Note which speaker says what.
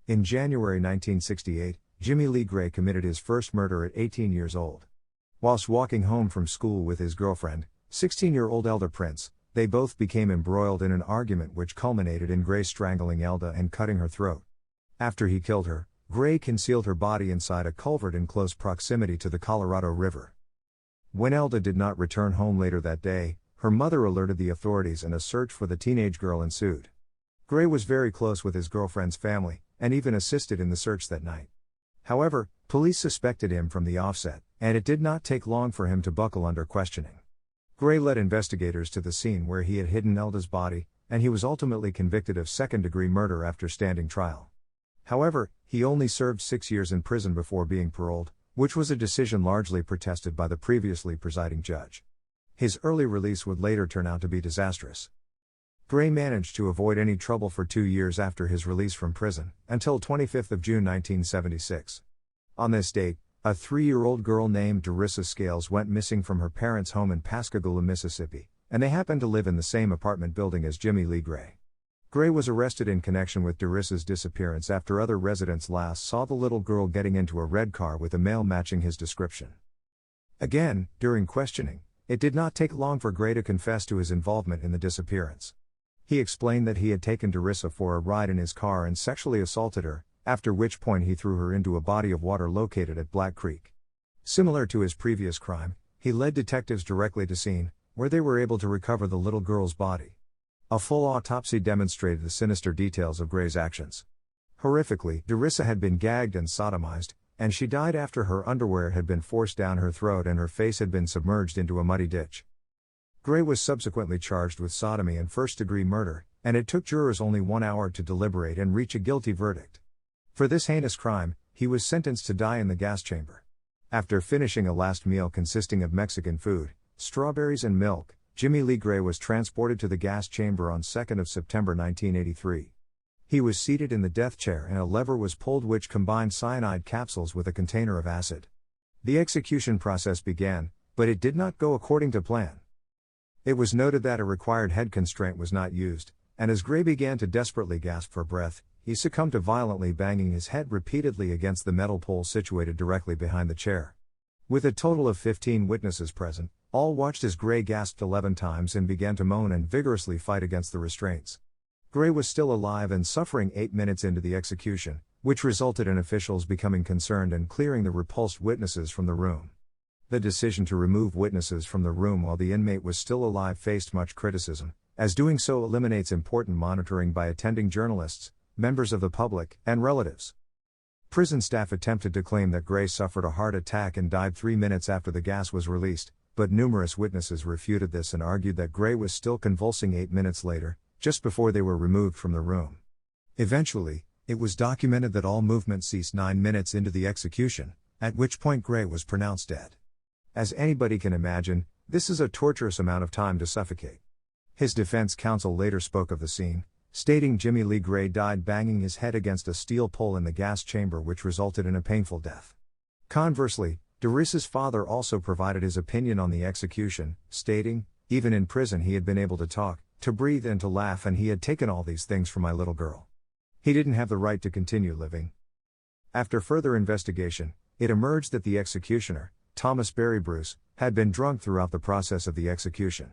Speaker 1: In January 1968, Jimmy Lee Gray committed his first murder at 18 years old. Whilst walking home from school with his girlfriend, 16-year-old Elda Prince, they both became embroiled in an argument which culminated in Gray strangling Elda and cutting her throat. After he killed her, Gray concealed her body inside a culvert in close proximity to the Colorado River. When Elda did not return home later that day, her mother alerted the authorities and a search for the teenage girl ensued. Gray was very close with his girlfriend's family, and even assisted in the search that night. However, police suspected him from the offset, and it did not take long for him to buckle under questioning. Gray led investigators to the scene where he had hidden Elda's body, and he was ultimately convicted of second-degree murder after standing trial. However, he only served 6 years in prison before being paroled, which was a decision largely protested by the previously presiding judge. His early release would later turn out to be disastrous. Gray managed to avoid any trouble for 2 years after his release from prison, until 25 June 1976. On this date, a 3-year-old girl named Darissa Scales went missing from her parents' home in Pascagoula, Mississippi, and they happened to live in the same apartment building as Jimmy Lee Gray. Gray was arrested in connection with Darissa's disappearance after other residents last saw the little girl getting into a red car with a male matching his description. Again, during questioning, it did not take long for Gray to confess to his involvement in the disappearance. He explained that he had taken Darissa for a ride in his car and sexually assaulted her, after which point he threw her into a body of water located at Black Creek. Similar to his previous crime, he led detectives directly to scene, where they were able to recover the little girl's body. A full autopsy demonstrated the sinister details of Gray's actions. Horrifically, Darissa had been gagged and sodomized, and she died after her underwear had been forced down her throat and her face had been submerged into a muddy ditch. Gray was subsequently charged with sodomy and first-degree murder, and it took jurors only 1 hour to deliberate and reach a guilty verdict. For this heinous crime, he was sentenced to die in the gas chamber. After finishing a last meal consisting of Mexican food, strawberries and milk, Jimmy Lee Gray was transported to the gas chamber on 2 September 1983. He was seated in the death chair and a lever was pulled which combined cyanide capsules with a container of acid. The execution process began, but it did not go according to plan. It was noted that a required head constraint was not used, and as Gray began to desperately gasp for breath, he succumbed to violently banging his head repeatedly against the metal pole situated directly behind the chair. With a total of 15 witnesses present, all watched as Gray gasped 11 times and began to moan and vigorously fight against the restraints. Gray was still alive and suffering 8 minutes into the execution, which resulted in officials becoming concerned and clearing the repulsed witnesses from the room. The decision to remove witnesses from the room while the inmate was still alive faced much criticism, as doing so eliminates important monitoring by attending journalists, members of the public, and relatives. Prison staff attempted to claim that Gray suffered a heart attack and died 3 minutes after the gas was released, but numerous witnesses refuted this and argued that Gray was still convulsing 8 minutes later, just before they were removed from the room. Eventually, it was documented that all movement ceased 9 minutes into the execution, at which point Gray was pronounced dead. As anybody can imagine, this is a torturous amount of time to suffocate. His defense counsel later spoke of the scene, stating Jimmy Lee Gray died banging his head against a steel pole in the gas chamber which resulted in a painful death. Conversely, Darissa's father also provided his opinion on the execution, stating, "Even in prison he had been able to talk, to breathe and to laugh, and he had taken all these things from my little girl. He didn't have the right to continue living." After further investigation, it emerged that the executioner, Thomas Barry Bruce, had been drunk throughout the process of the execution.